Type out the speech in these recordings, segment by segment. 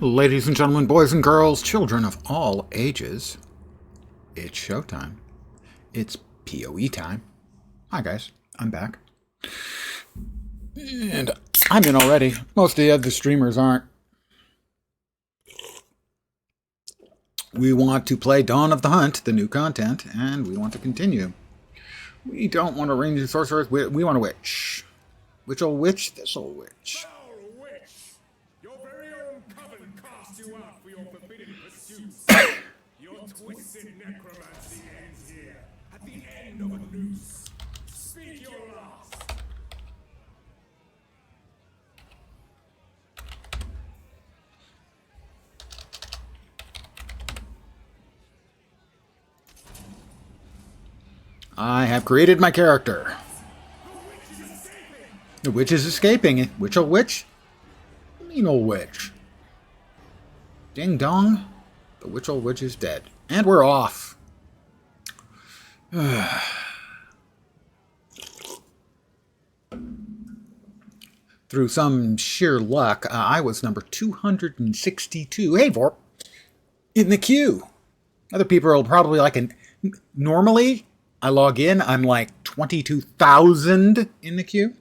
Ladies and gentlemen, boys and girls, children of all ages, it's showtime. It's PoE time. Hi guys, I'm back. And I'm in already. Most of the other streamers aren't. We want to play Dawn of the Hunt, the new content, and we want to continue. We don't want a ranged sorceress, we want a witch. Which old witch? This old witch. Your very own coven cast you out for your forbidden pursuits. Your twisted necromancy ends here, at the end of a noose. Speak your last. I have created my character. The witch is escaping. Which old witch? Mean old witch. Ding dong. The witch old witch is dead. And we're off. Through some sheer luck, I was number 262. Hey, Vorp. In the queue. Other people are probably like normally, I log in, I'm like 22,000 in the queue.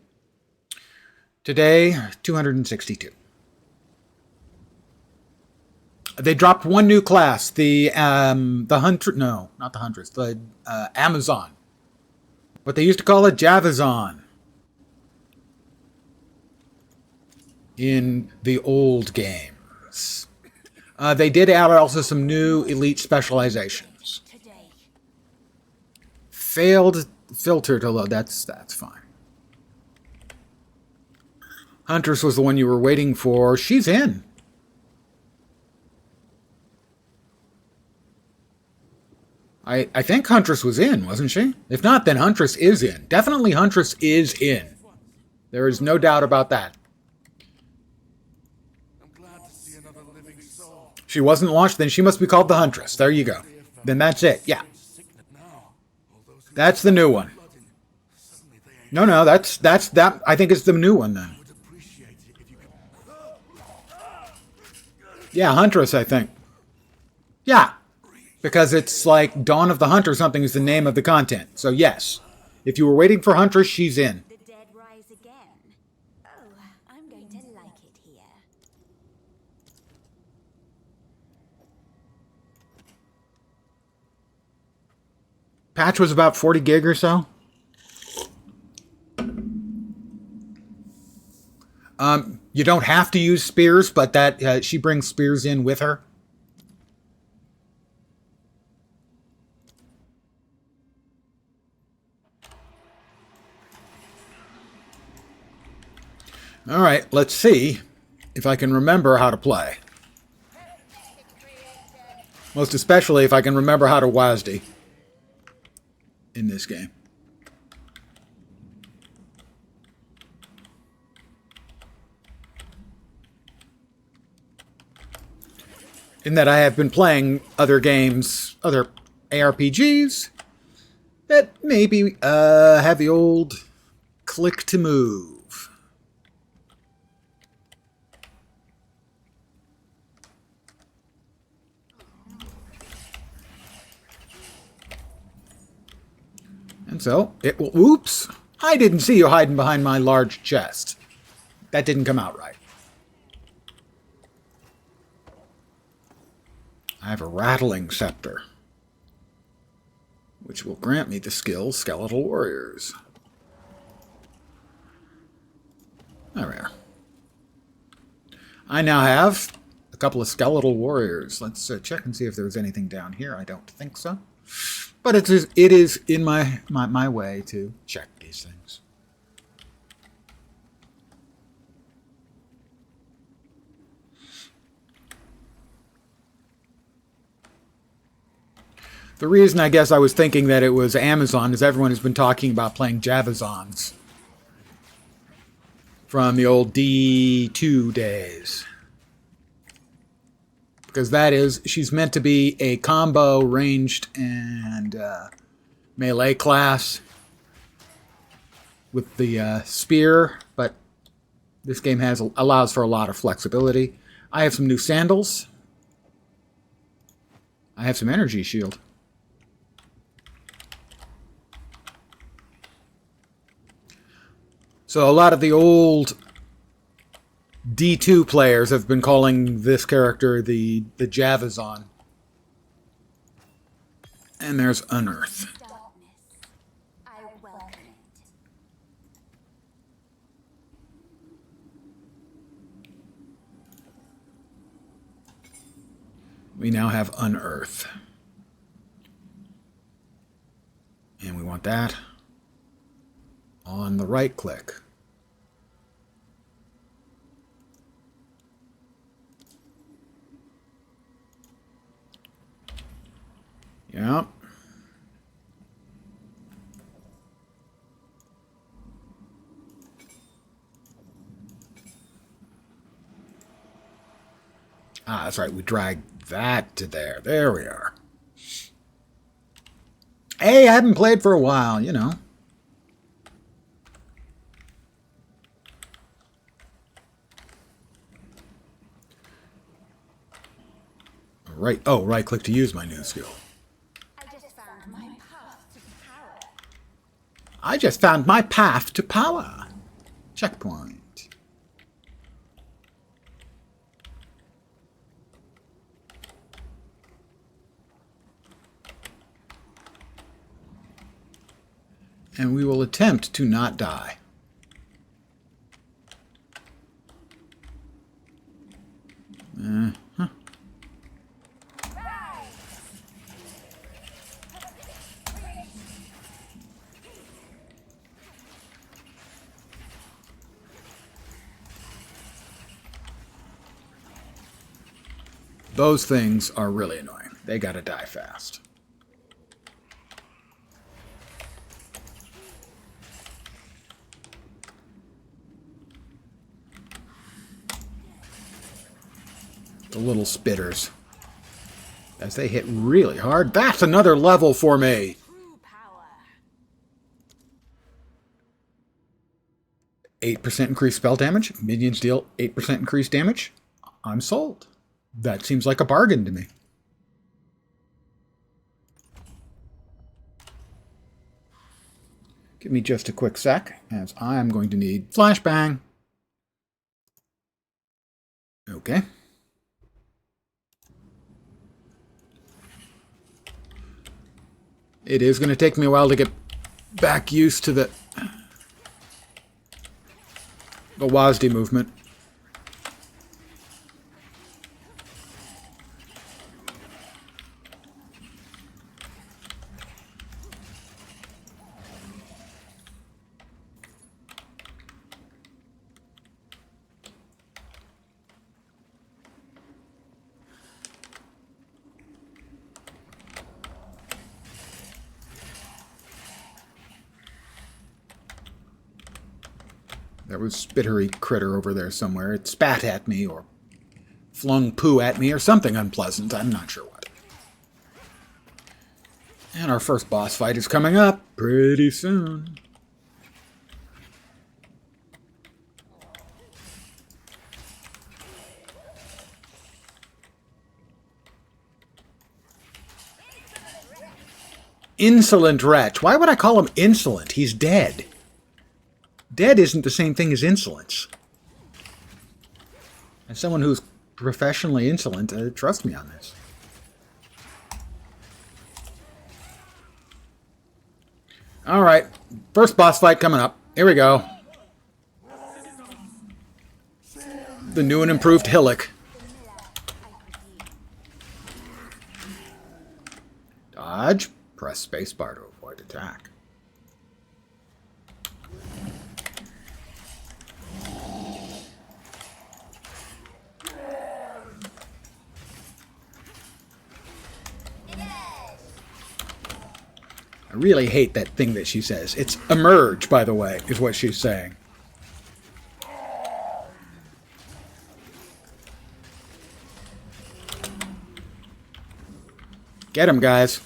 Today, 262. They dropped one new class, the Hunter, no, not the Huntress, the Amazon. What they used to call it, Javazon. In the old games. They did add also some new elite specializations. Failed filter to load, that's fine. Huntress was the one you were waiting for. She's in. I think Huntress was in, wasn't she? If not, then Huntress is in. Definitely Huntress is in. There is no doubt about that. I'm glad to see another living soul. She wasn't launched, then she must be called the Huntress. There you go. Then that's it. Yeah. That's the new one. No, that's that. I think it's the new one then. Yeah, Huntress, I think. Yeah. Because it's like Dawn of the Hunt or something is the name of the content. So yes, if you were waiting for Huntress, she's in. The dead rise again. Oh, I'm going to like it here. Patch was about 40 gig or so. You don't have to use spears, but that she brings spears in with her. All right, let's see if I can remember how to play. Most especially if I can remember how to WASD in this game. In that I have been playing other games, other ARPGs that maybe have the old click to move. And so, oops, I didn't see you hiding behind my large chest. That didn't come out right. I have a rattling scepter, which will grant me the skill Skeletal Warriors. There we are. I now have a couple of Skeletal Warriors. Let's check and see if there's anything down here. I don't think so. But it is in my way to check these things. The reason I guess I was thinking that it was Amazon is everyone has been talking about playing Javazons from the old D2 days. Because that is, she's meant to be a combo ranged and melee class with the spear, but this game allows for a lot of flexibility. I have some new sandals. I have some energy shield. So a lot of the old D2 players have been calling this character the Javazon. And there's Unearth. Darkness. I welcome it. We now have Unearth. And we want that on the right click. Yep. Ah, that's right. We dragged that to there. There we are. Hey, I haven't played for a while, you know. Right. Oh, right click to use my new skill. I just found my path to power. I just found my path to power. Checkpoint. And we will attempt to not die. Huh. Those things are really annoying. They gotta die fast. The little spitters. As they hit really hard. That's another level for me! True power. 8% increased spell damage. Minions deal 8% increased damage. I'm sold. That seems like a bargain to me. Give me just a quick sec, as I am going to need flashbang. Okay. It is going to take me a while to get back used to the WASD movement. There was spittery critter over there somewhere. It spat at me or flung poo at me or something unpleasant. I'm not sure what. And our first boss fight is coming up pretty soon. Insolent wretch. Why would I call him insolent? He's dead. Dead isn't the same thing as insolence. As someone who's professionally insolent, trust me on this. Alright, first boss fight coming up. Here we go. The new and improved Hillock. Dodge. Press spacebar to avoid attack. I really hate that thing that she says. It's emerge, by the way, is what she's saying. Get him, guys.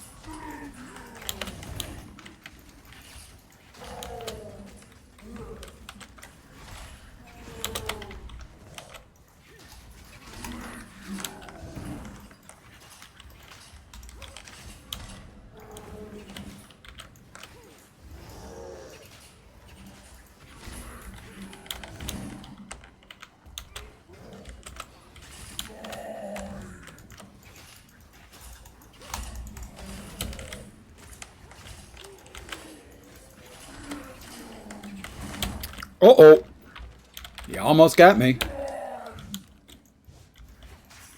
Uh-oh. You almost got me.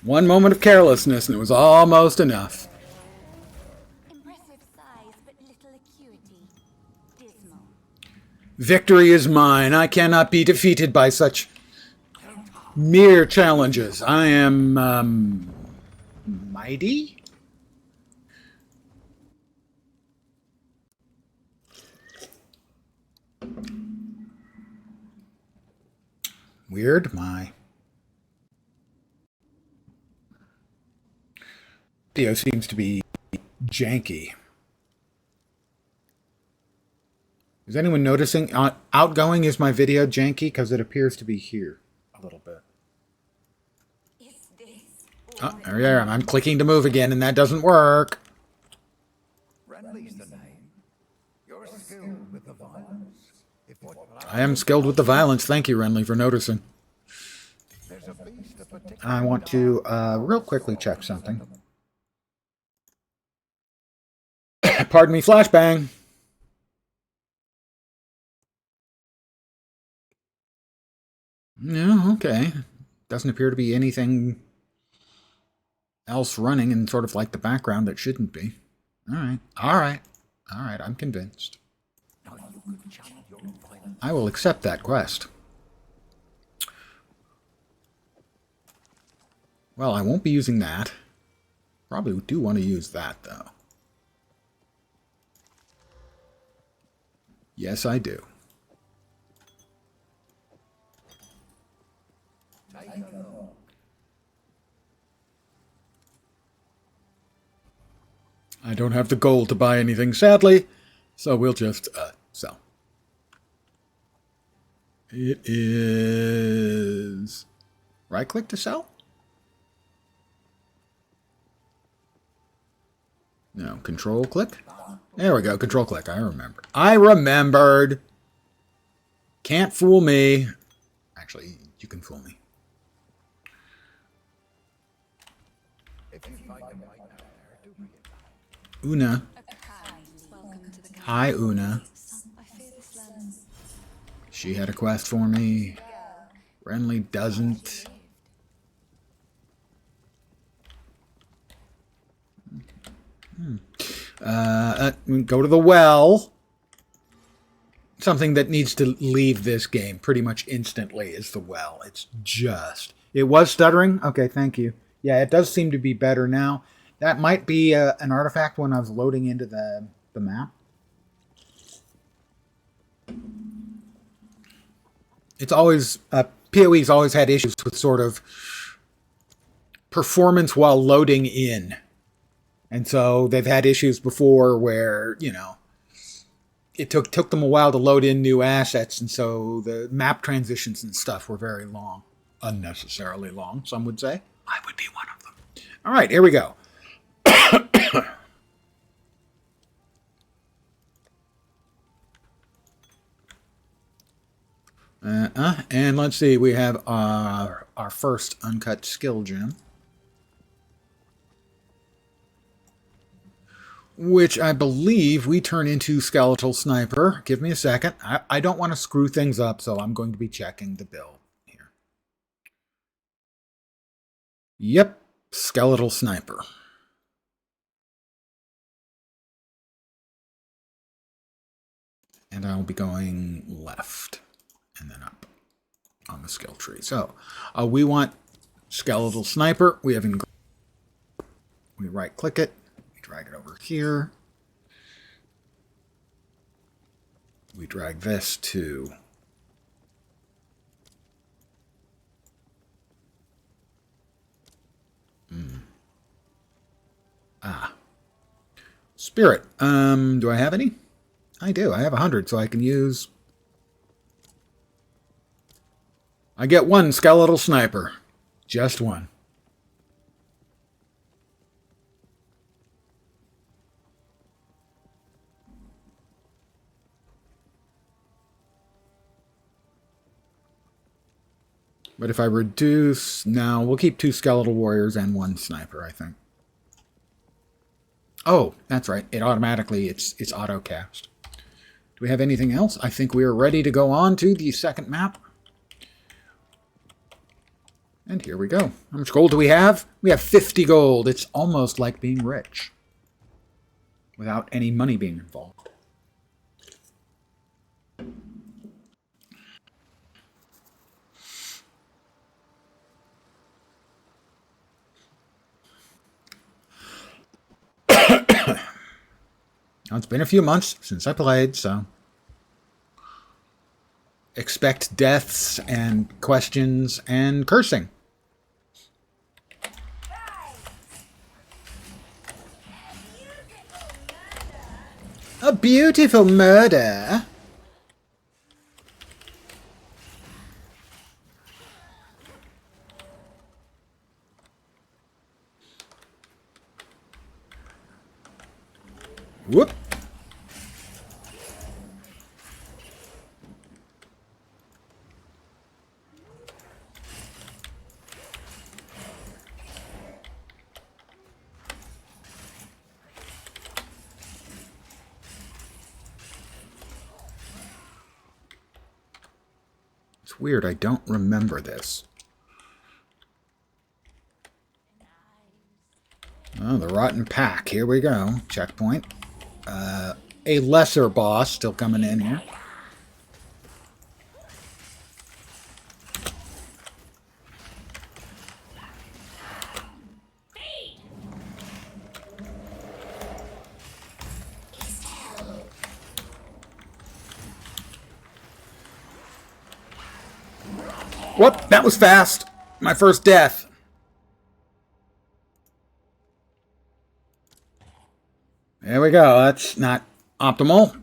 One moment of carelessness and it was almost enough. Impressive size, but little acuity. Dismal. Victory is mine. I cannot be defeated by such mere challenges. I am, mighty? Weird. My video seems to be janky. Is anyone noticing? Outgoing, is my video janky? Because it appears to be here a little bit. Is this Oh, there you are. I'm clicking to move again, and that doesn't work. Renly's the name. You're skilled with the violence. If what I am skilled with the violence. Thank you, Renly, for noticing. there's a beast of particular I want to real quickly check something. Pardon me, flashbang. No, okay. Doesn't appear to be anything else running in sort of like the background that shouldn't be. All right, all right, all right. I'm convinced. Now you could channel your violence. I will accept that quest. Well, I won't be using that. Probably do want to use that, though. Yes, I do. Take a look. I don't have the gold to buy anything, sadly, so we'll just sell. It is... right-click to sell? No, control-click? There we go, control-click. I remember. I remembered! Can't fool me. Actually, you can fool me. If you find them right now there, do bring it back. Una. welcome to the Hi, Una. I fear this land. She had a quest for me. Renly doesn't. Go to the well. Something that needs to leave this game pretty much instantly is the well. It's just... It was stuttering? Okay, thank you. Yeah, it does seem to be better now. That might be an artifact when I was loading into the map. It's always... PoE's always had issues with sort of performance while loading in. And so they've had issues before where, you know, it took them a while to load in new assets, and so the map transitions and stuff were very long. Unnecessarily long, some would say. I would be one of them. All right, here we go. And let's see, we have our first uncut skill gem, which I believe we turn into Skeletal Sniper. Give me a second. I don't want to screw things up, so I'm going to be checking the build here. Yep, Skeletal Sniper. And I'll be going left and then up on the skill tree. So we want Skeletal Sniper. We have we right click it. Drag it over here. We drag this to Spirit. Do I have any? I do. I have 100, so I can use... I get one Skeletal Sniper. Just one. But if I reduce... Now, we'll keep 2 Skeletal Warriors and 1 Sniper, I think. Oh, that's right. It automatically... It's auto-cast. Do we have anything else? I think we are ready to go on to the second map. And here we go. How much gold do we have? We have 50 gold. It's almost like being rich without any money being involved. Now, it's been a few months since I played, so expect deaths and questions and cursing. A beautiful murder. Whoop. It's weird, I don't remember this. Oh, the Rotten Pack. Here we go. Checkpoint. A lesser boss still coming in here. Whoop, that was fast. My first death. There we go. That's not optimal.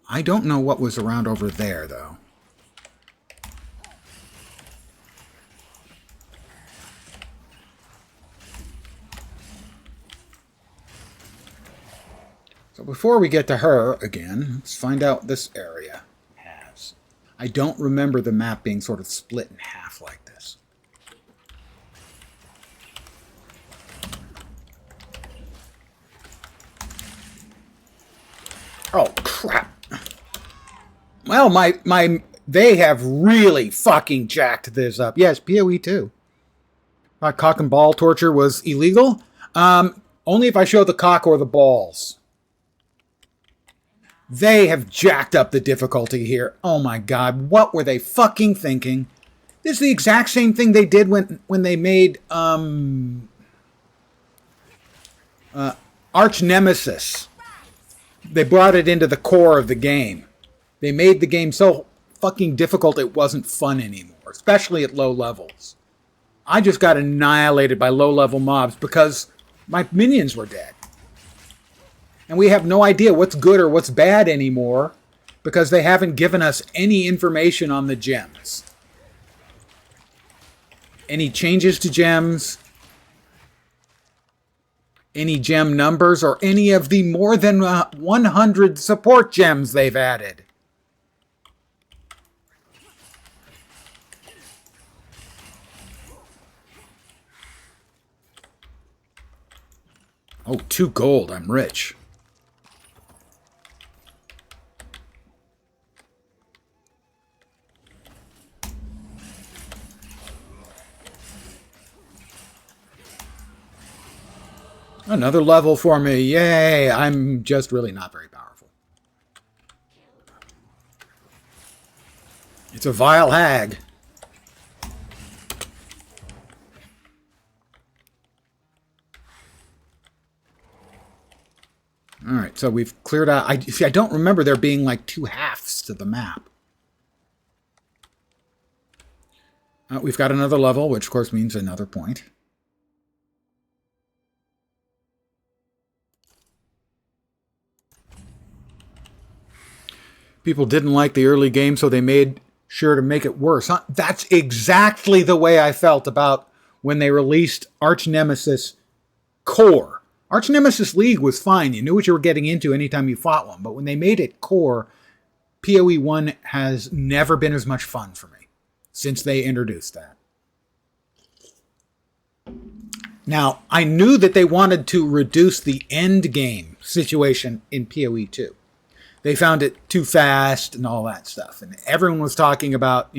I don't know what was around over there, though. So before we get to her again, let's find out what this area has. I don't remember the map being sort of split in half like this. Oh, crap. Well, they have really fucking jacked this up. Yes, PoE2. Cock and ball torture was illegal. Only if I show the cock or the balls. They have jacked up the difficulty here. Oh my god, what were they fucking thinking? This is the exact same thing they did when they made Arch Nemesis. They brought it into the core of the game. They made the game so fucking difficult it wasn't fun anymore, especially at low levels. I just got annihilated by low-level mobs because my minions were dead. And we have no idea what's good or what's bad anymore because they haven't given us any information on the gems. Any changes to gems, any gem numbers, or any of the more than 100 support gems they've added. Oh, 2 gold. I'm rich. Another level for me. Yay! I'm just really not very powerful. It's a vile hag. Alright, so we've cleared out... I don't remember there being like 2 halves to the map. We've got another level, which of course means another point. People didn't like the early game, so they made sure to make it worse. Huh? That's exactly the way I felt about when they released Arch Nemesis Core. Arch Nemesis League was fine. You knew what you were getting into anytime you fought one. But when they made it Core, PoE1 has never been as much fun for me since they introduced that. Now, I knew that they wanted to reduce the end game situation in PoE2. They found it too fast and all that stuff. And everyone was talking about,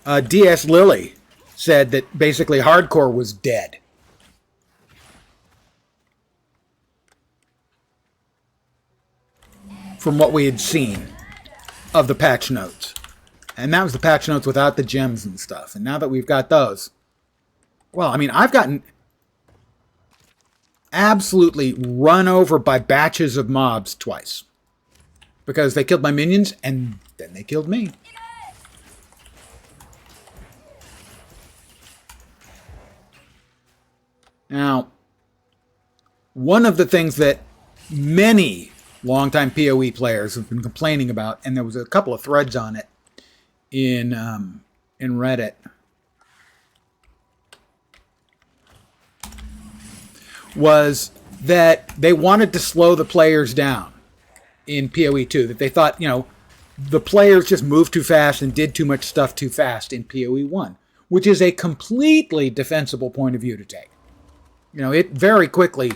DS Lilly said that basically hardcore was dead. From what we had seen of the patch notes. And that was the patch notes without the gems and stuff. And now that we've got those, well, I mean, I've gotten absolutely run over by batches of mobs twice. Because they killed my minions and then they killed me. Now, one of the things that many longtime PoE players have been complaining about, and there was a couple of threads on it in Reddit, was that they wanted to slow the players down in PoE2. That they thought, the players just moved too fast and did too much stuff too fast in PoE1, which is a completely defensible point of view to take. It very quickly,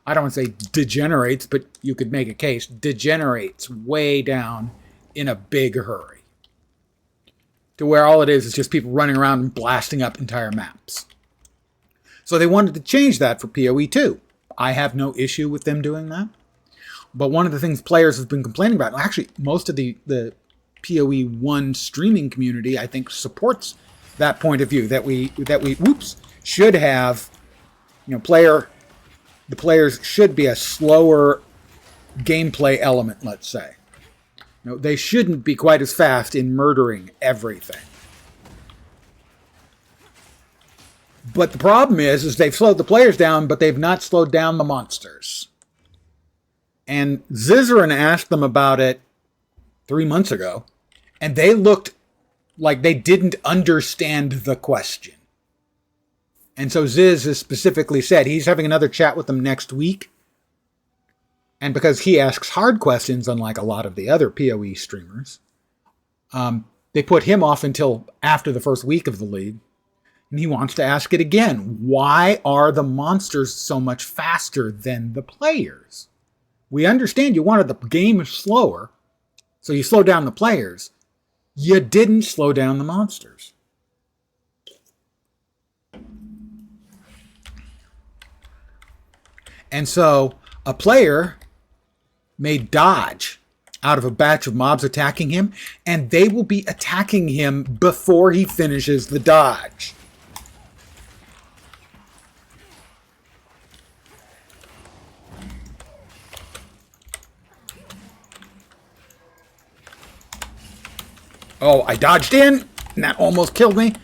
I don't want to say degenerates, but you could make a case, degenerates way down in a big hurry. To where all it is just people running around and blasting up entire maps. So they wanted to change that for PoE2. I have no issue with them doing that. But one of the things players have been complaining about, actually most of the PoE1 streaming community, I think, supports that point of view, that we should have, the players should be a slower gameplay element, let's say. They shouldn't be quite as fast in murdering everything. But the problem is they've slowed the players down, but they've not slowed down the monsters. And Zizaran asked them about it 3 months ago, and they looked like they didn't understand the question. And so Ziz has specifically said he's having another chat with them next week. And because he asks hard questions, unlike a lot of the other PoE streamers, they put him off until after the first week of the league. And he wants to ask it again. Why are the monsters so much faster than the players? We understand you wanted the game slower, so you slowed down the players. You didn't slow down the monsters. And so a player may dodge out of a batch of mobs attacking him, and they will be attacking him before he finishes the dodge. Oh, I dodged in, and that almost killed me.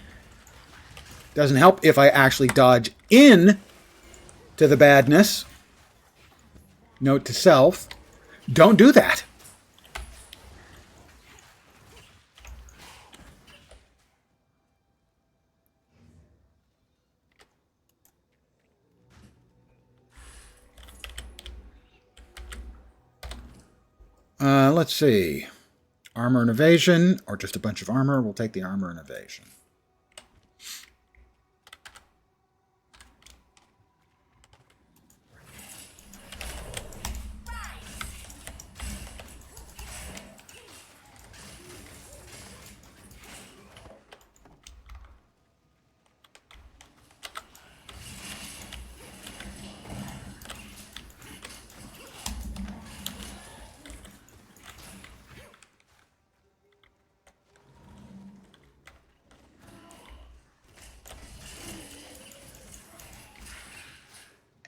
Doesn't help if I actually dodge in to the badness. Note to self, don't do that. Let's see. Armor and evasion, or just a bunch of armor. We'll take the armor and evasion.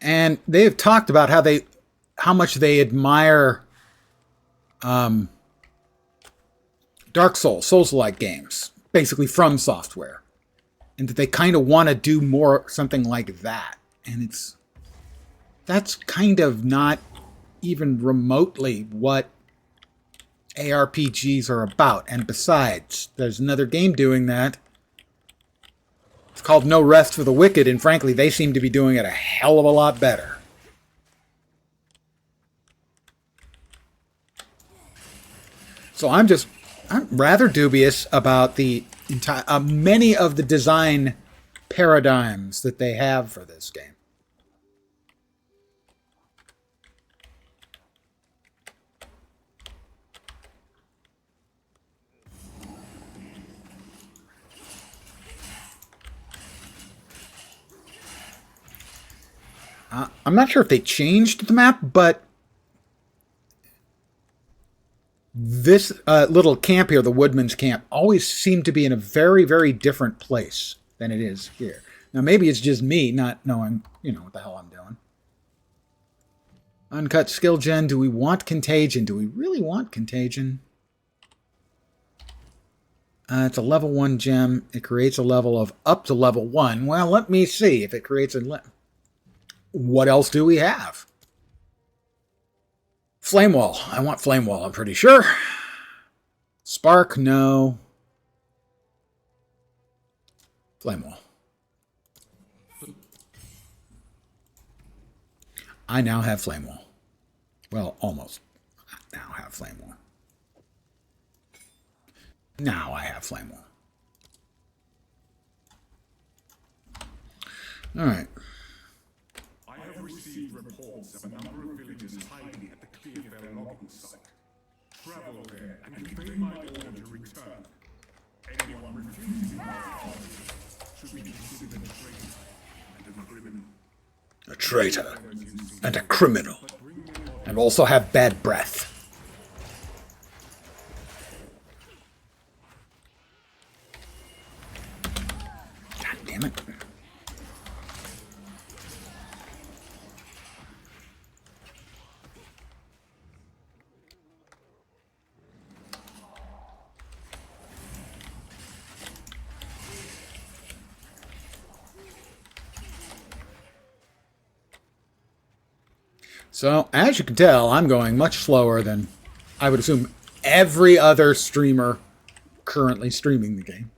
And they have talked about how much they admire Dark Souls-like games, basically from software, and that they kind of want to do more something like that. And that's kind of not even remotely what ARPGs are about. And besides, there's another game doing that. It's called No Rest for the Wicked, and frankly, they seem to be doing it a hell of a lot better. So I'm rather dubious about the entire many of the design paradigms that they have for this game. I'm not sure if they changed the map, but this little camp here, the Woodman's Camp, always seemed to be in a very, very different place than it is here. Now, maybe it's just me not knowing, what the hell I'm doing. Uncut skill gen. Do we want Contagion? Do we really want Contagion? It's a level 1 gem. It creates a level of up to level 1. Well, let me see if it creates a... What else do we have? Flame Wall. I want Flame Wall, I'm pretty sure. Spark, no. Flame Wall. I now have Flame Wall. Well, almost. I now have Flame Wall. Now I have Flame Wall. All right. I have received reports of a number of villagers hiding at the Clearfell logging site. Travel there and convey my order to return. Anyone refusing my order should be considered a traitor and a criminal. A traitor and a criminal. And also have bad breath. God damn it. So, as you can tell, I'm going much slower than I would assume every other streamer currently streaming the game.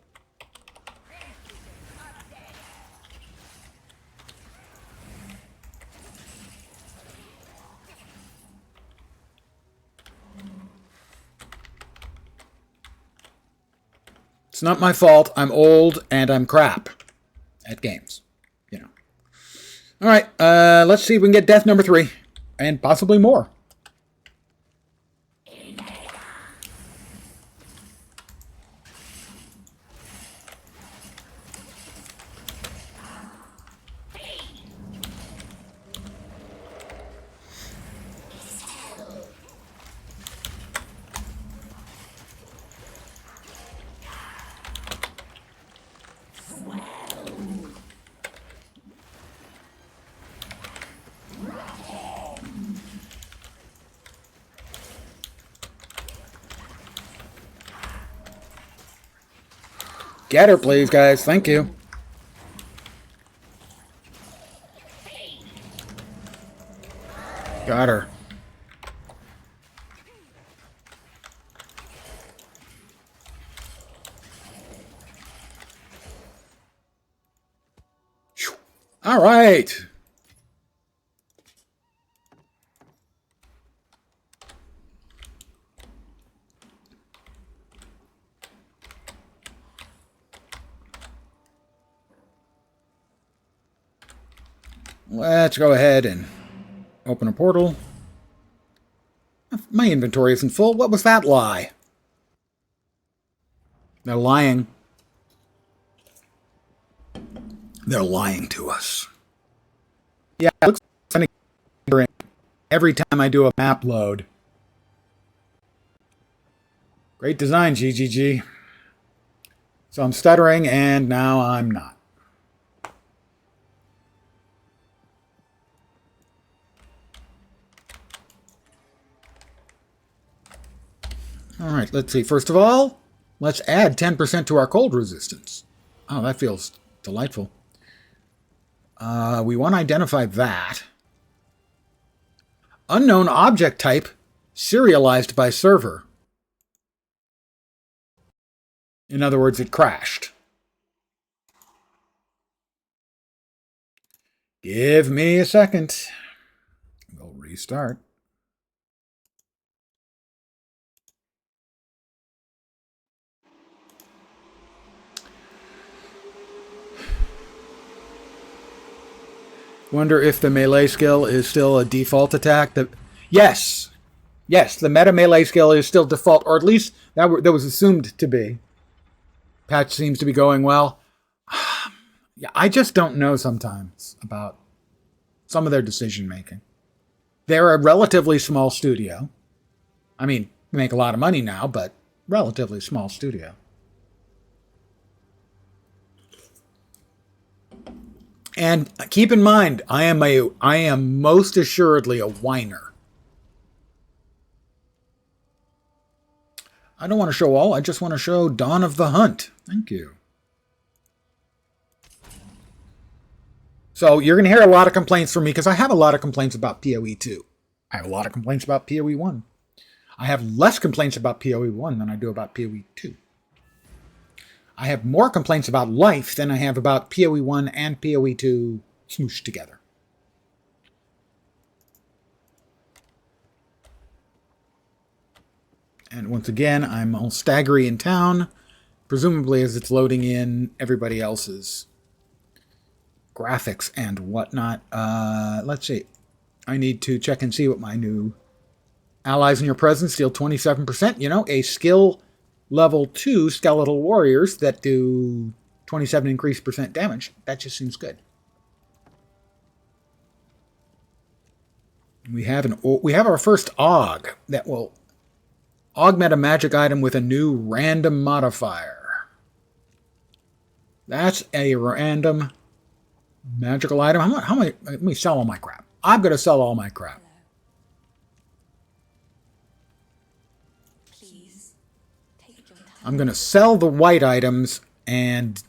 It's not my fault. I'm old and I'm crap at games. All right, let's see if we can get death number 3. And possibly more. Get her, please, guys. Thank you. Got her. All right. Let's go ahead and open a portal. My inventory isn't full. What was that lie? They're lying. They're lying to us. Yeah, it looks like every time I do a map load. Great design, GGG. So I'm stuttering, and now I'm not. All right, let's see. First of all, let's add 10% to our cold resistance. Oh, that feels delightful. We want to identify that. Unknown object type, serialized by server. In other words, it crashed. Give me a second. We'll restart. Wonder if the melee skill is still a default attack. Yes. Yes, the meta melee skill is still default, or at least that was assumed to be. Patch seems to be going well. Yeah, I just don't know sometimes about some of their decision making. They're a relatively small studio. I mean, they make a lot of money now, but relatively small studio. And keep in mind, I am most assuredly a whiner. I don't want to show all, I just want to show Dawn of the Hunt. Thank you. So you're going to hear a lot of complaints from me because I have a lot of complaints about PoE2. I have a lot of complaints about PoE1. I have less complaints about PoE1 than I do about PoE2. I have more complaints about life than I have about PoE1 and PoE2 smooshed together. And once again, I'm all staggery in town, presumably as it's loading in everybody else's graphics and whatnot. Let's see. I need to check and see what my new allies in your presence deal 27%. You know, a skill level 2 skeletal warriors that do 27 increased percent damage. That just seems good. We have our first AUG that will augment a magic item with a new random modifier. That's a random magical item. How many? Let me sell all my crap. I'm going to sell all my crap. Please, take your time. I'm going to sell the white items and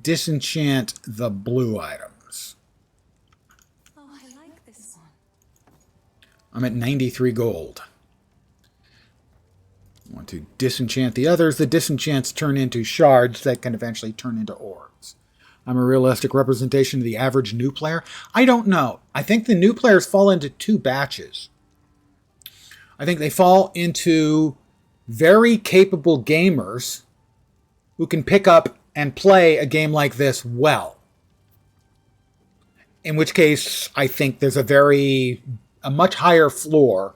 disenchant the blue items. Oh, I like this one. I'm at 93 gold. I want to disenchant the others. The disenchants turn into shards that can eventually turn into orbs. I'm a realistic representation of the average new player. I don't know. I think the new players fall into two batches. I think they fall into very capable gamers who can pick up and play a game like this well. In which case, I think there's a much higher floor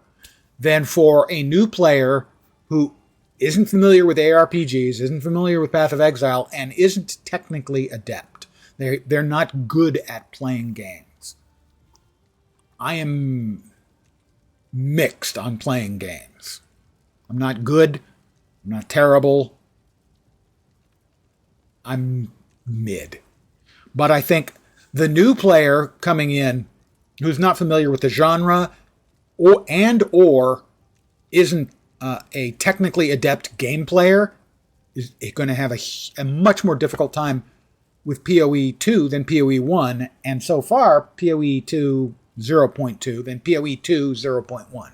than for a new player who isn't familiar with ARPGs, isn't familiar with Path of Exile, and isn't technically adept. They're not good at playing games. I am mixed on playing games. I'm not good. I'm not terrible. I'm mid. But I think the new player coming in who's not familiar with the genre or isn't a technically adept game player is going to have a much more difficult time with PoE2 than PoE1, and so far PoE2 0.2 than PoE2 0.1.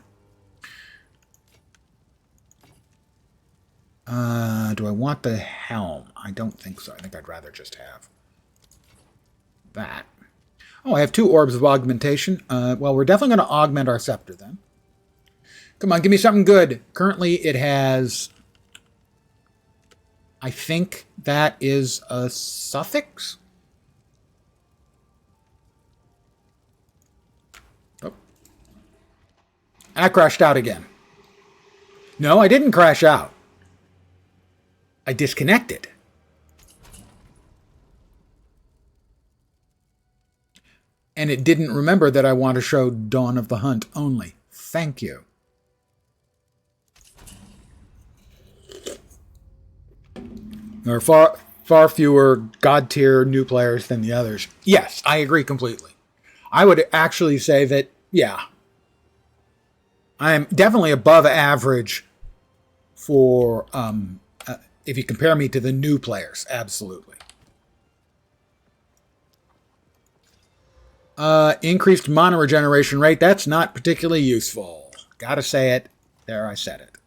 Do I want the helm? I don't think so. I think I'd rather just have that. Oh, I have 2 orbs of augmentation. Well, we're definitely going to augment our scepter then. Come on, give me something good. Currently it has... I think that is a suffix. Oh. I crashed out again. No, I didn't crash out. I disconnected. And it didn't remember that I want to show Dawn of the Hunt only. Thank you. There are far fewer God tier new players than the others. Yes, I agree completely. I would actually say that, yeah, I am definitely above average for, if you compare me to the new players, absolutely. Increased mana regeneration rate, that's not particularly useful. Gotta say it. There, I said it.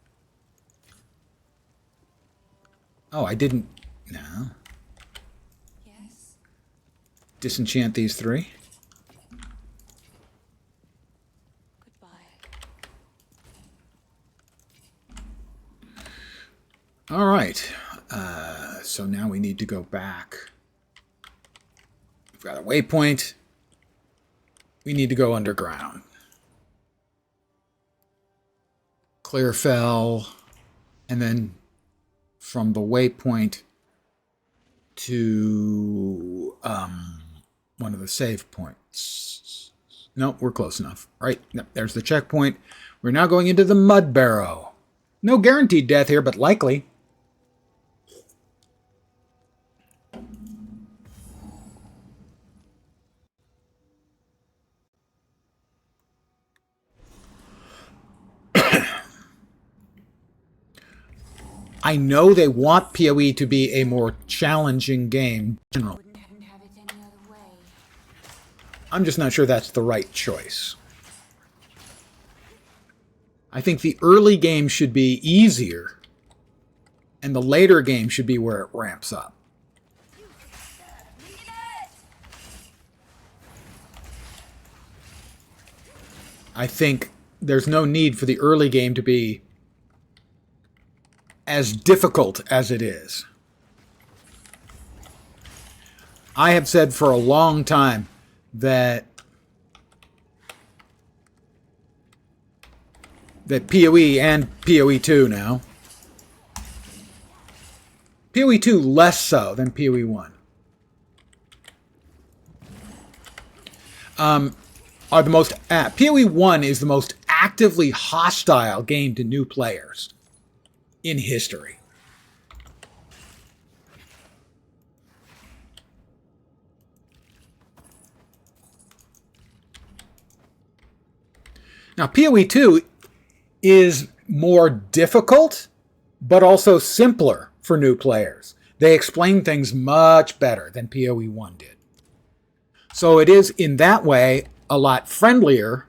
Oh, I didn't... No. Yes. Disenchant these 3. Goodbye. All right. So now we need to go back. We've got a waypoint. we need to go underground. Clear fell, and then from the waypoint to one of the save points. Nope, we're close enough. Right, yep, there's the checkpoint. We're now going into the Mud Barrow. No guaranteed death here, but likely. I know they want PoE to be a more challenging game in general. Wouldn't have it any other way. I'm just not sure that's the right choice. I think the early game should be easier, and the later game should be where it ramps up. I think there's no need for the early game to be as difficult as it is. I have said for a long time that PoE and PoE2 now, PoE2 less so than PoE1, are the most, PoE1 is the most actively hostile game to new players in history. Now, PoE2 is more difficult, but also simpler for new players. They explain things much better than PoE1 did. So it is, in that way, a lot friendlier.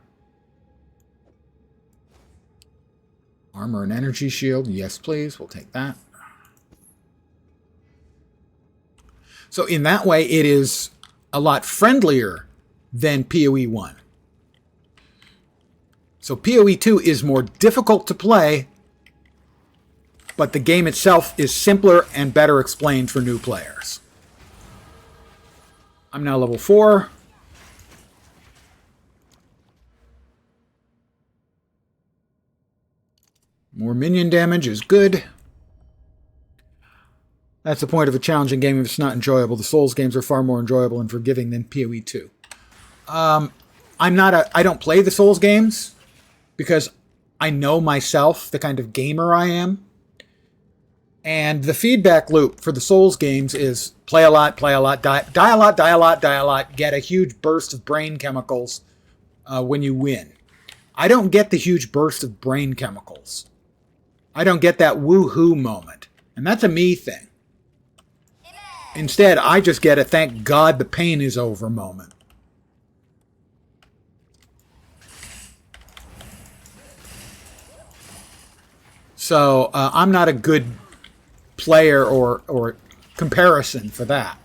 Armor and energy shield. Yes, please. We'll take that. So in that way, it is a lot friendlier than PoE1. So PoE2 is more difficult to play, but the game itself is simpler and better explained for new players. I'm now level 4. More minion damage is good. That's the point of a challenging game if it's not enjoyable. The Souls games are far more enjoyable and forgiving than PoE2. I don't play the Souls games because I know myself, the kind of gamer I am. And the feedback loop for the Souls games is play a lot, die a lot, die a lot, die a lot, die a lot, get a huge burst of brain chemicals when you win. I don't get the huge burst of brain chemicals. I don't get that woohoo moment. And that's a me thing. Instead, I just get a thank God the pain is over moment. So I'm not a good player or comparison for that.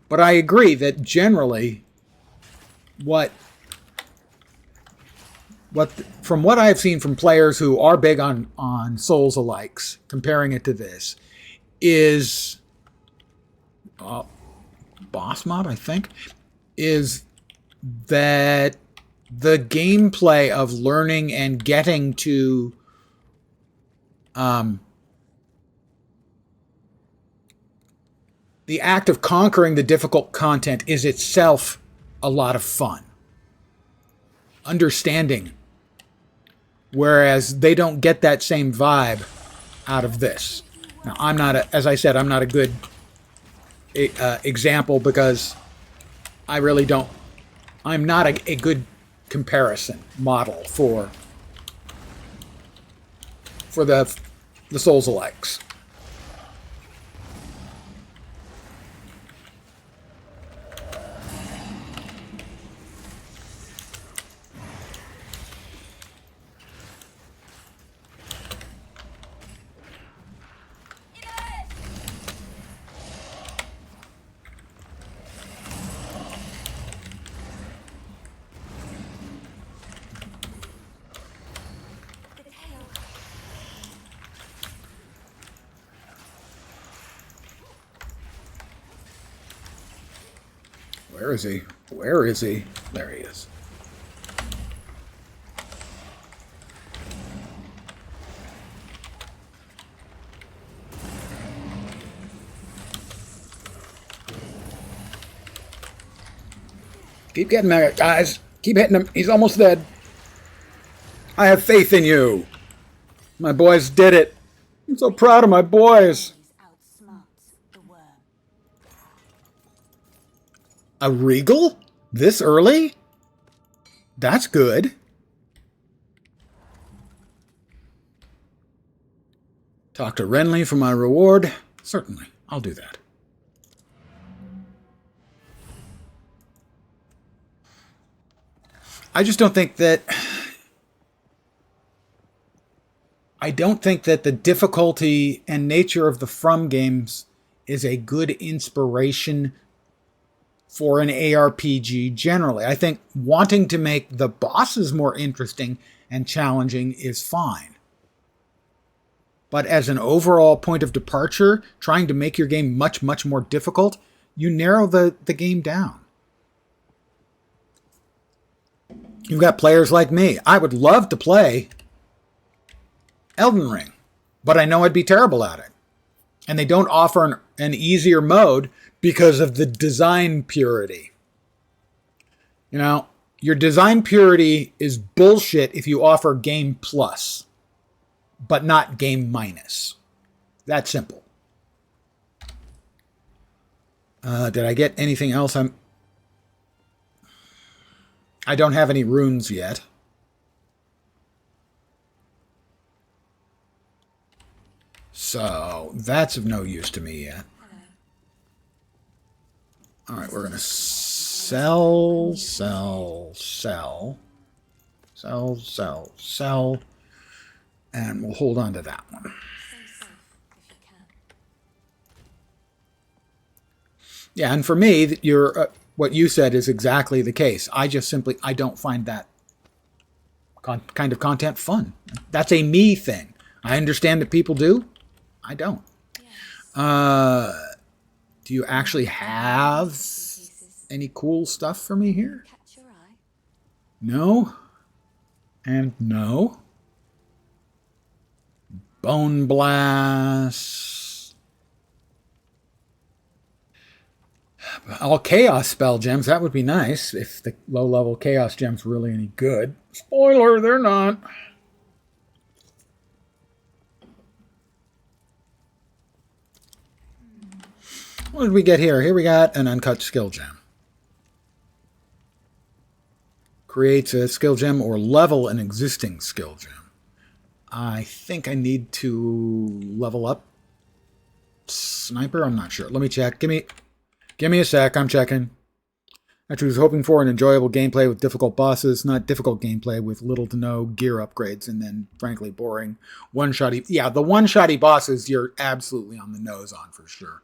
But I agree that generally from what I've seen from players who are big on Souls-alikes, comparing it to this, is boss mob, I think, is that the gameplay of learning and getting to the act of conquering the difficult content is itself a lot of fun. Understanding. Whereas they don't get that same vibe out of this. Now, as I said, I'm not a good example because I really don't. I'm not a good comparison model for the Souls-alikes. Where is he? Where is he? There he is. Keep getting there, guys. Keep hitting him. He's almost dead. I have faith in you. My boys did it. I'm so proud of my boys. Outsmarts the worm. A regal? This early? That's good. Talk to Renly for my reward. Certainly, I'll do that. I just don't think that... I don't think that the difficulty and nature of the From games is a good inspiration for an ARPG generally. I think wanting to make the bosses more interesting and challenging is fine. But as an overall point of departure, trying to make your game much, much more difficult, you narrow the game down. You've got players like me. I would love to play Elden Ring, but I know I'd be terrible at it. And they don't offer an easier mode because of the design purity. You know, your design purity is bullshit if you offer Game Plus, but not Game Minus. That simple. Did I get anything else? I don't have any runes yet. So that's of no use to me yet. All right, we're going to sell, and we'll hold on to that one. Stay safe if you can. Yeah, and for me, what you said is exactly the case. I don't find that kind of content fun. That's a me thing. I understand that people do. I don't. Yes. Do you actually have any cool stuff for me here? Catch your eye. No. And no. Bone Blast. All Chaos Spell Gems. That would be nice if the low-level Chaos Gems were really any good. Spoiler, they're not. What did we get here? Here we got an uncut skill gem. Creates a skill gem or level an existing skill gem. I think I need to level up Sniper. I'm not sure. Let me check. Give me a sec. I'm checking. Actually, I was hoping for an enjoyable gameplay with difficult bosses, not difficult gameplay with little to no gear upgrades, and then, frankly, boring one-shotty. Yeah, the one-shotty bosses you're absolutely on the nose on for sure.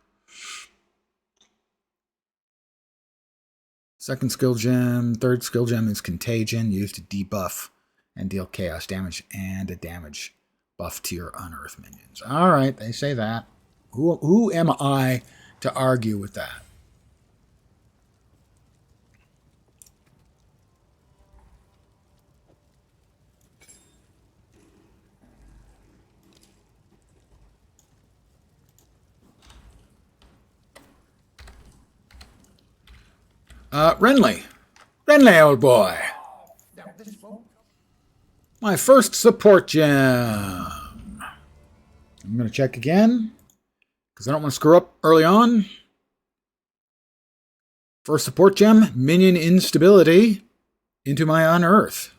Second skill gem. Third skill gem is Contagion, used to debuff and deal chaos damage and a damage buff to your unearthed minions. All right, they say that. Who am I to argue with that? Renly. Renly, old boy. My first support gem. I'm going to check again, because I don't want to screw up early on. First support gem, minion instability into my unearth.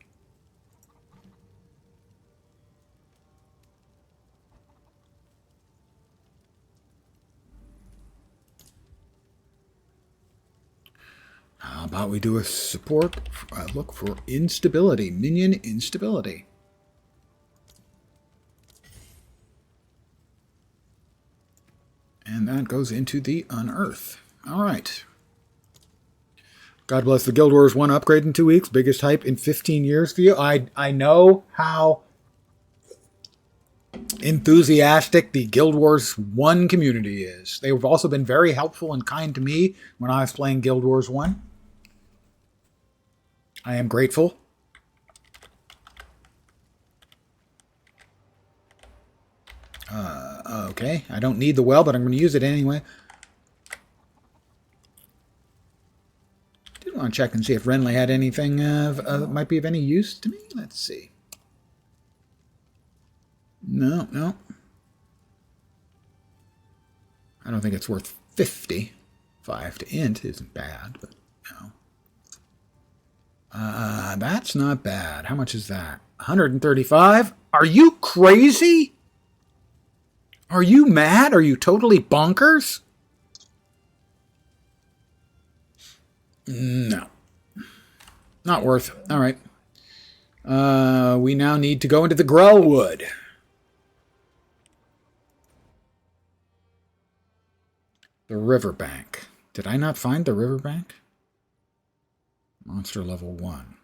How about we do a support look for instability, minion instability. And that goes into the unearth. All right. God bless the Guild Wars 1 upgrade in 2 weeks. Biggest hype in 15 years for you. I know how enthusiastic the Guild Wars 1 community is. They've also been very helpful and kind to me when I was playing Guild Wars 1. I am grateful. Okay, I don't need the well, but I'm going to use it anyway. Didn't want want to check and see if Renly had anything that might be of any use to me. Let's see. No, no. I don't think it's worth 50. 5 to int isn't bad, but no. That's not bad. How much is that? 135? Are you crazy? Are you mad? Are you totally bonkers? No. Not worth. All right. We now need to go into the Grellwood. The riverbank. Did I not find the riverbank? Monster level 1.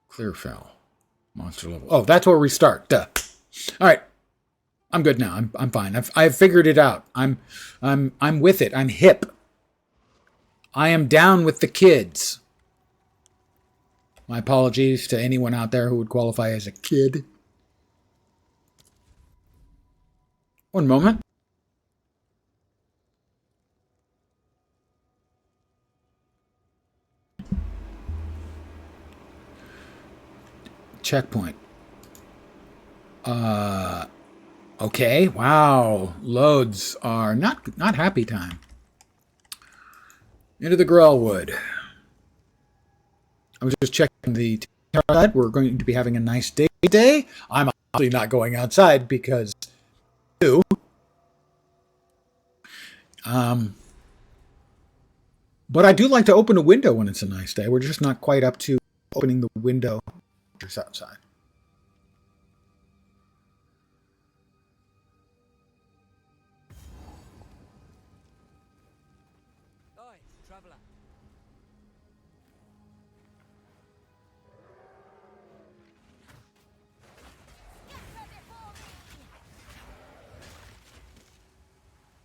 Clearfell. Monster level. Oh, that's where we start. Duh. All right. I'm good now. I'm fine. I've figured it out. I'm with it. I'm hip. I am down with the kids. My apologies to anyone out there who would qualify as a kid. One moment. Checkpoint. Okay. Wow. Loads are not happy time. Into the Grellwood. I was just checking the outside. We're going to be having a nice day today. I'm obviously not going outside because but I do like to open a window when it's a nice day. We're just not quite up to opening the window just outside. Oi, traveler.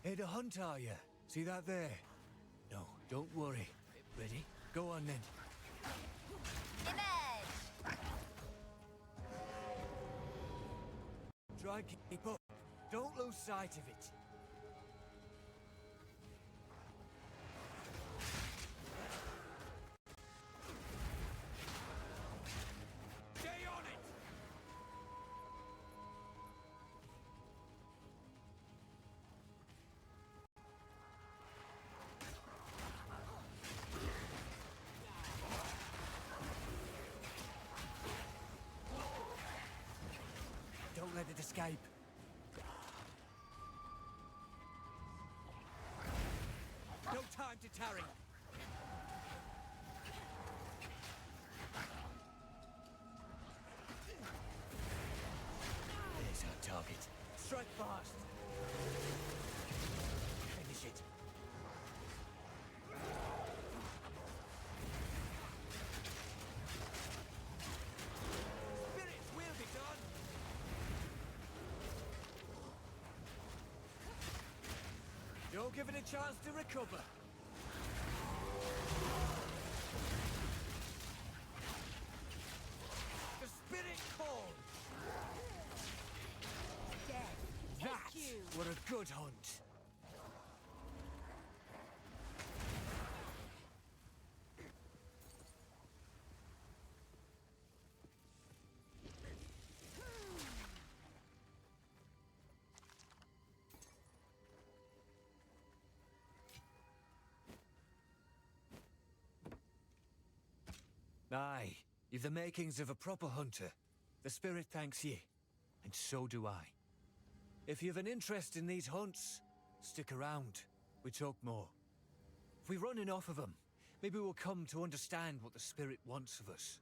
Here to hunt, are you? See that there? No, don't worry. Ready? Go on then. Try and keep up. Don't lose sight of it. Stay on it! Don't let it escape. No time to tarry. There's our target. Strike fast. Finish it. Spirits will be done. Don't give it a chance to recover. The spirit calls. That were a good hunt. Aye, you've the makings of a proper hunter. The spirit thanks ye, and so do I. If you've an interest in these hunts, stick around. We talk more. If we run enough of them, maybe we'll come to understand what the spirit wants of us.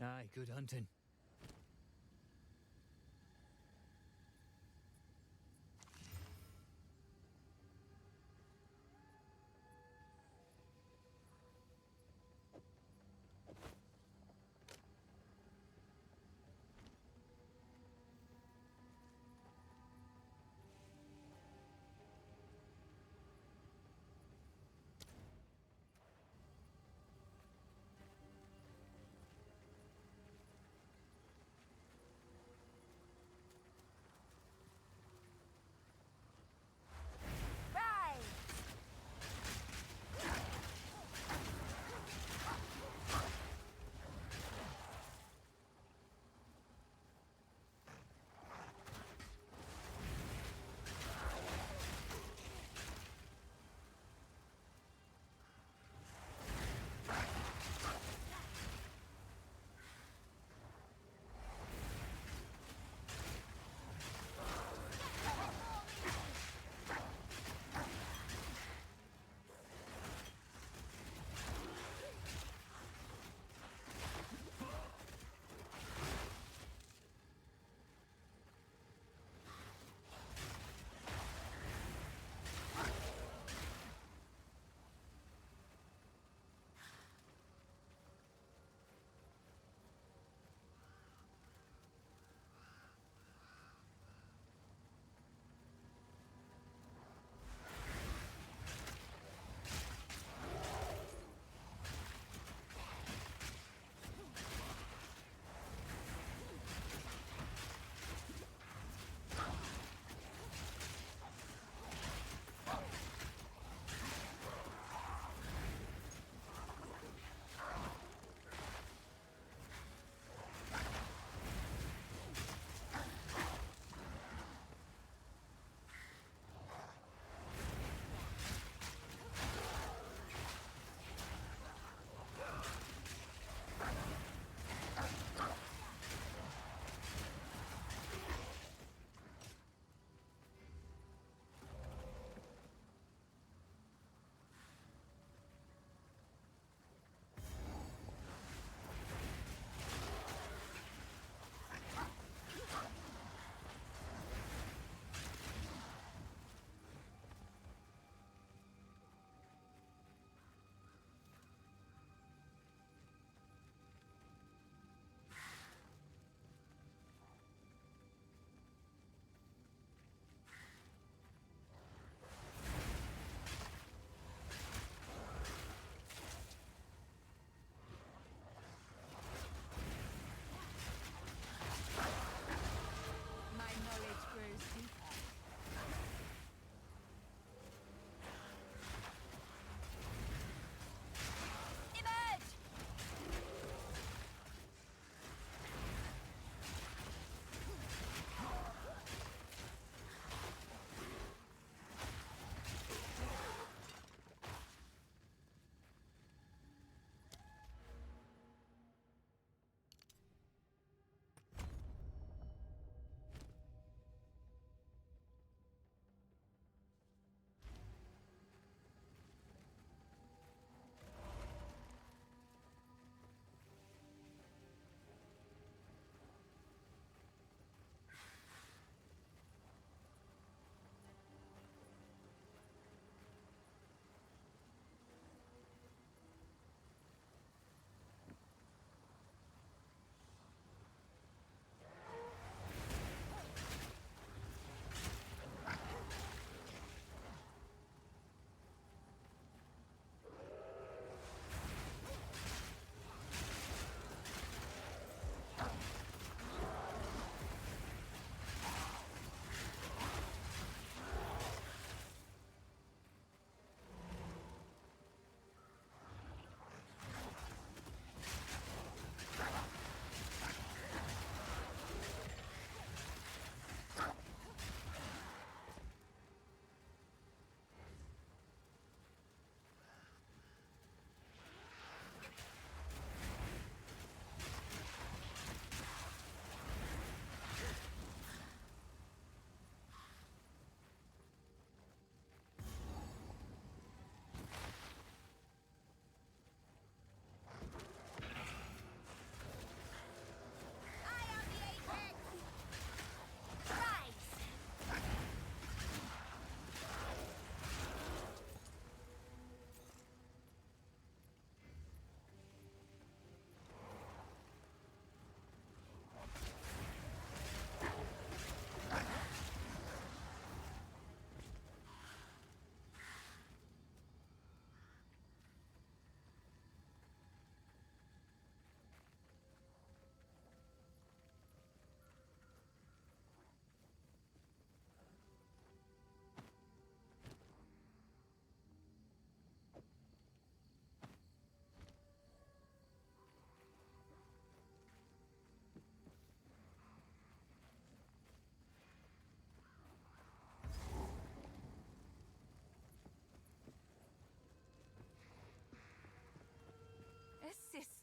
Aye, good hunting.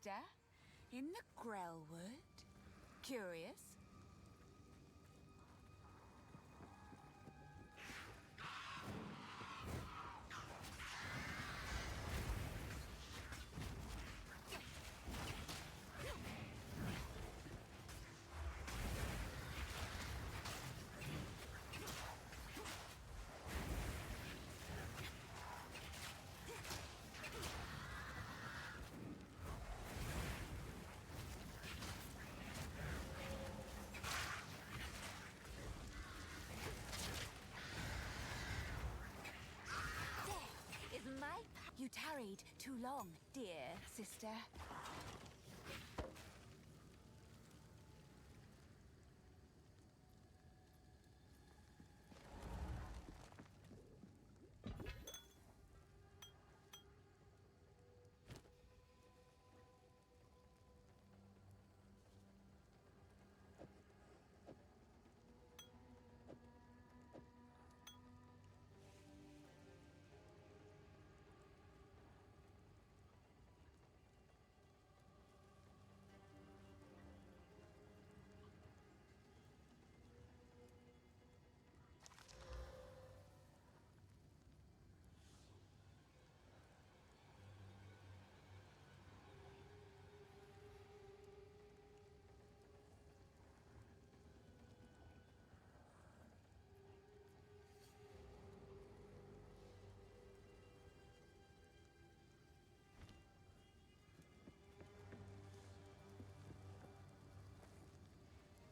sister? In the Grellwood? Curious? Is my... You tarried too long, dear sister.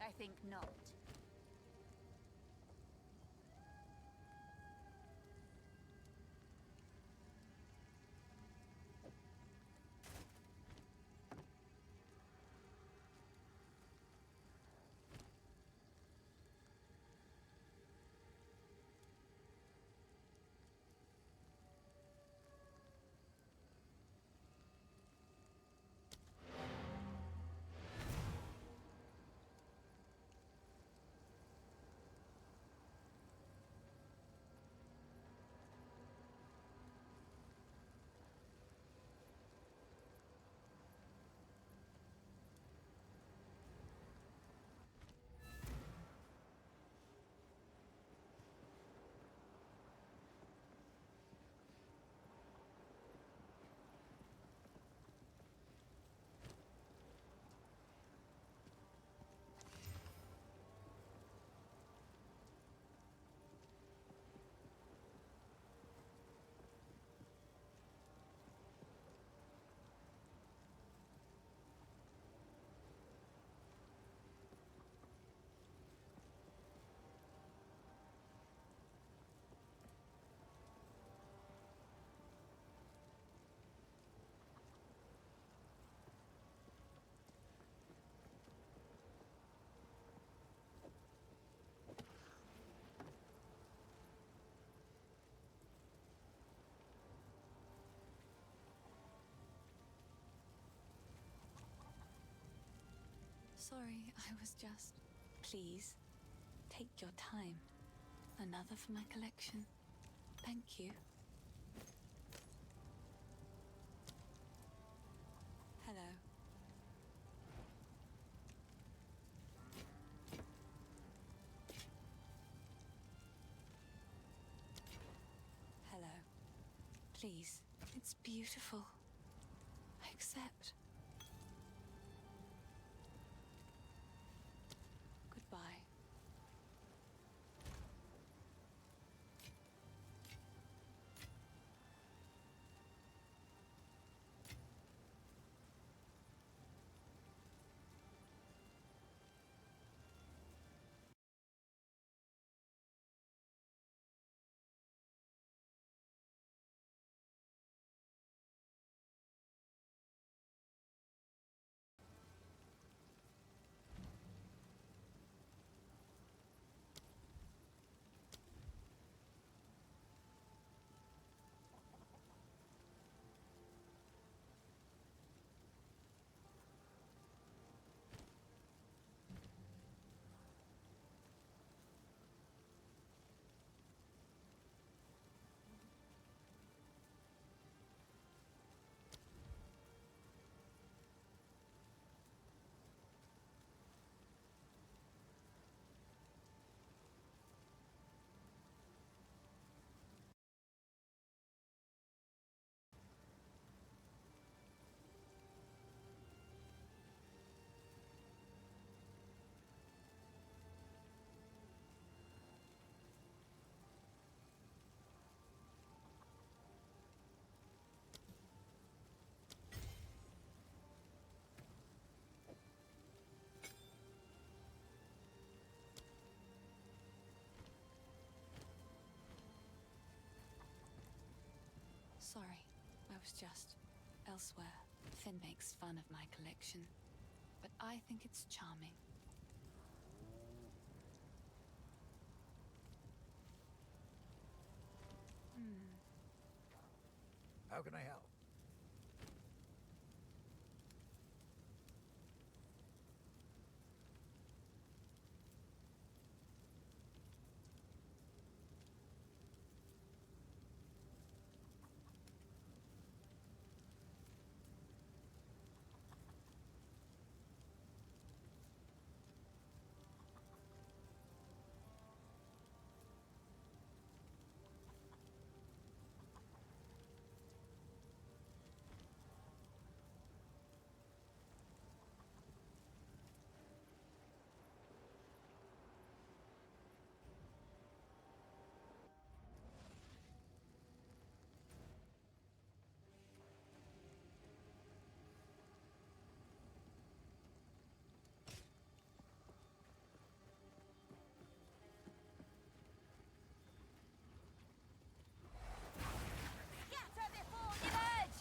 I think not. Sorry, I was just... Please, take your time. Another for my collection. Thank you. Hello. Hello. Please, it's beautiful. Accept. Goodbye. Sorry, I was just elsewhere. Finn makes fun of my collection, but I think it's charming. How can I help? Scatter before the urge!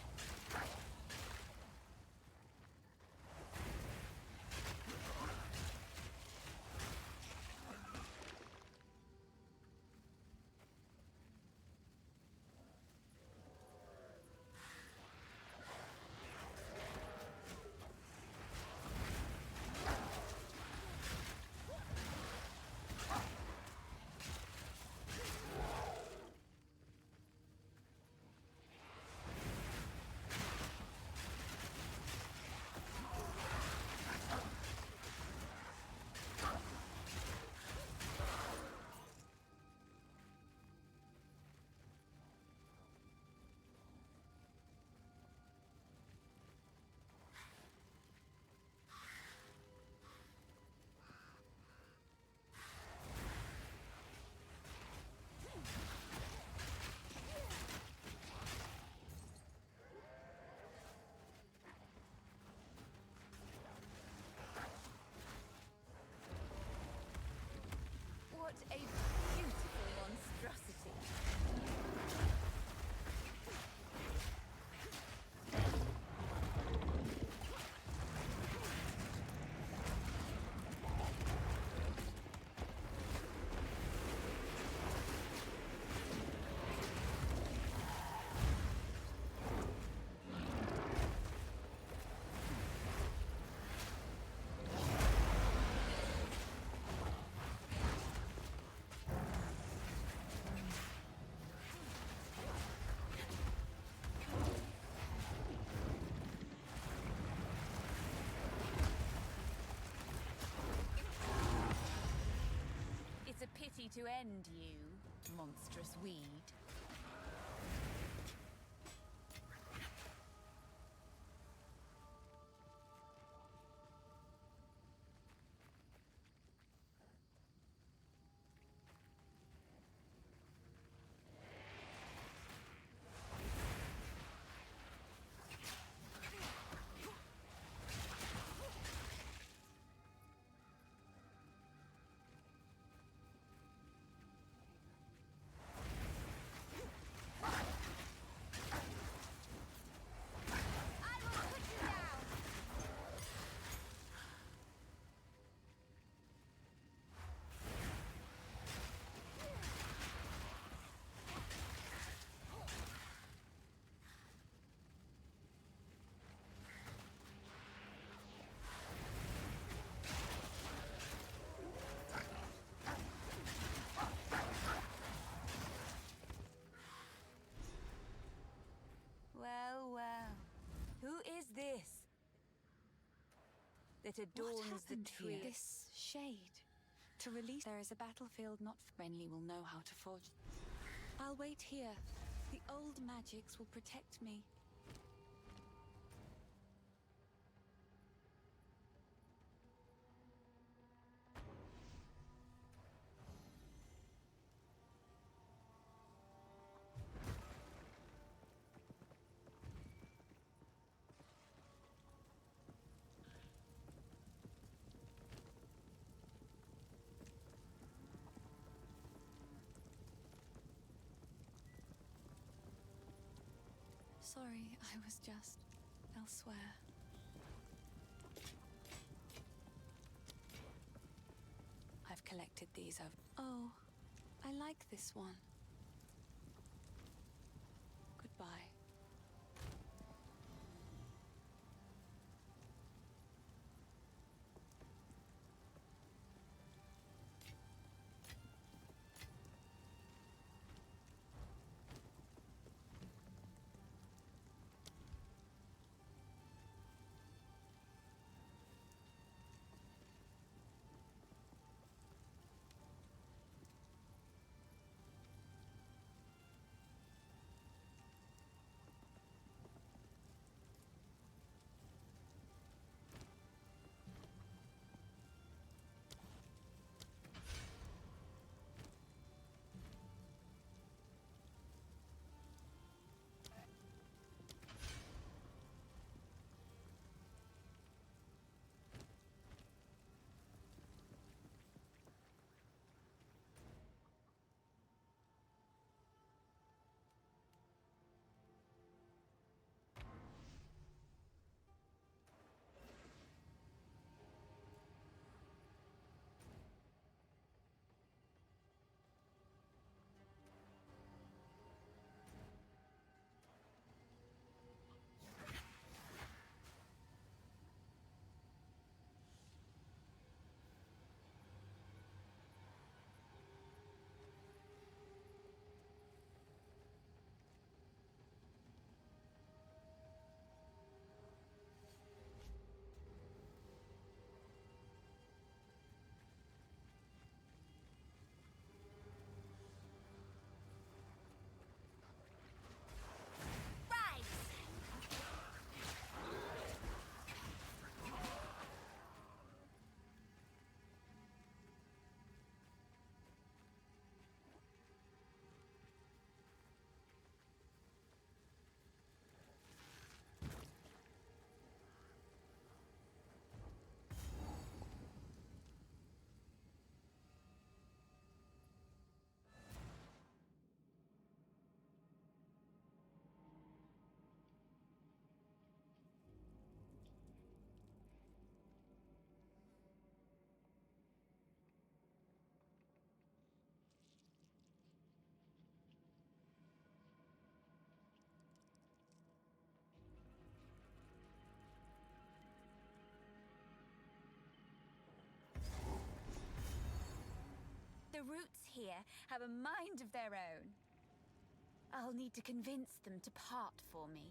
What a beautiful monstrosity. It's a pity to end you, monstrous weed. I will put you down! Well, well. Who is this that adorns What the happened tree? here? This shade. To release there is a battlefield not friendly will know how to forge. I'll wait here. The old magics will protect me. Sorry, I was just elsewhere. I've collected these over. Oh, I like this one. Goodbye. The roots here have a mind of their own. I'll need to convince them to part for me.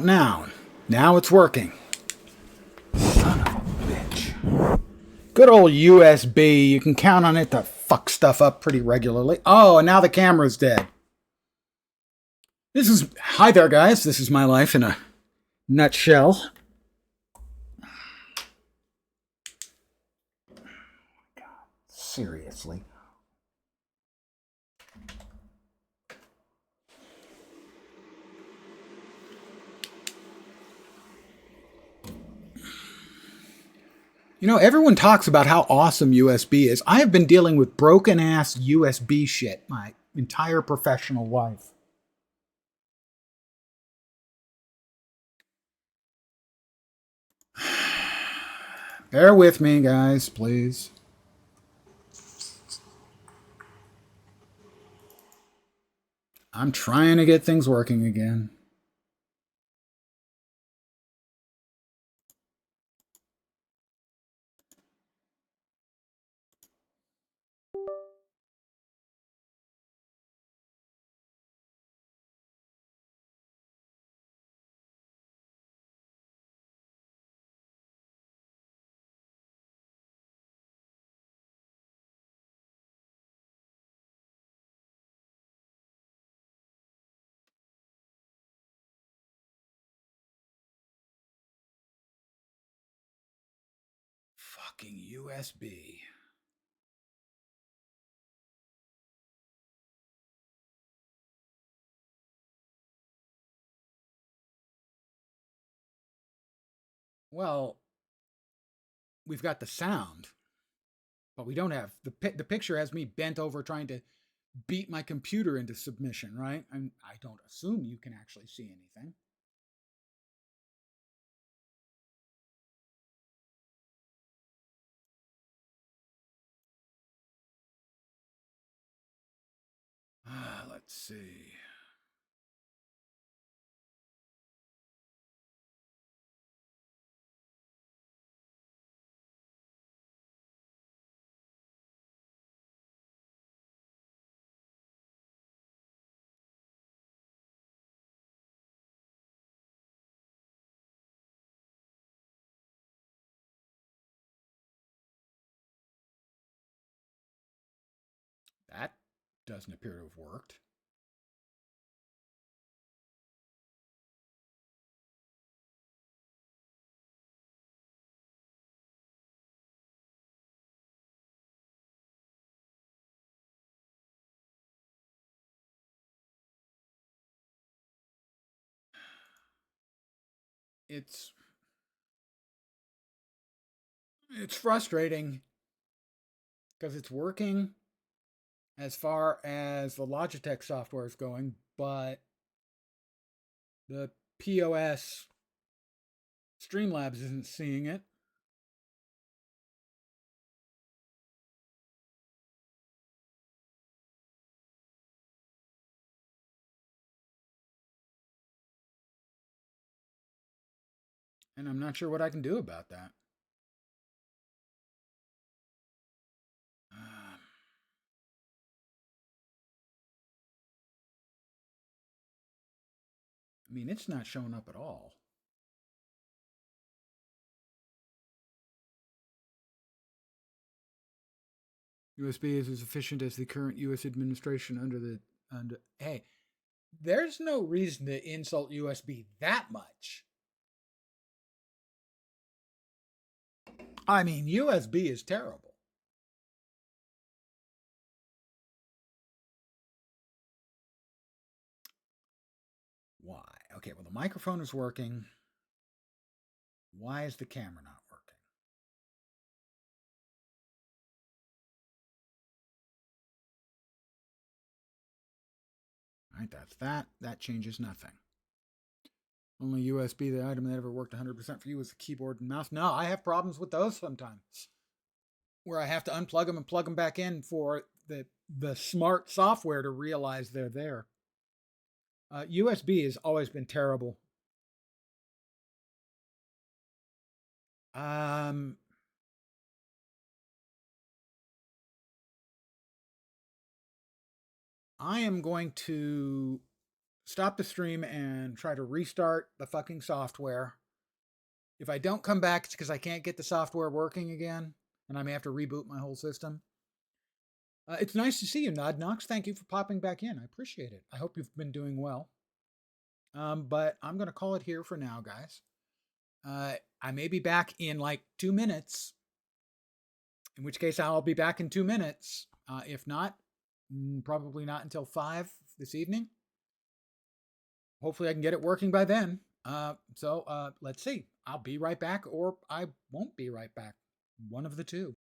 Now it's working. Son of a bitch. Good old USB. You can count on it to fuck stuff up pretty regularly. Oh, and now the camera's dead. Hi there, guys. This is my life in a nutshell. God, seriously. You know, everyone talks about how awesome USB is. I have been dealing with broken ass USB shit my entire professional life. Bear with me, guys, please. I'm trying to get things working again. Fucking USB. Well, we've got the sound, but we don't have the picture has me bent over trying to beat my computer into submission, right? And I don't assume you can actually see anything. Let's see. That doesn't appear to have worked. It's frustrating because it's working as far as the Logitech software is going, but the POS Streamlabs isn't seeing it. And I'm not sure what I can do about that. I mean, it's not showing up at all. USB is as efficient as the current U.S. administration under. Hey, there's no reason to insult USB that much. I mean, USB is terrible. Why? Okay, well, the microphone is working. Why is the camera not working? All right, that's that. That changes nothing. Only USB, the item that ever worked 100% for you, is the keyboard and mouse. No, I have problems with those sometimes, where I have to unplug them and plug them back in for the smart software to realize they're there. USB has always been terrible. I am going to stop the stream and try to restart the fucking software. If I don't come back, it's because I can't get the software working again, and I may have to reboot my whole system. It's nice to see you, Nod Knox. Thank you for popping back in. I appreciate it. I hope you've been doing well. But I'm going to call it here for now, guys. I may be back in like 2 minutes, in which case I'll be back in 2 minutes. If not, probably not until 5 this evening. Hopefully I can get it working by then. So let's see. I'll be right back, or I won't be right back. One of the two.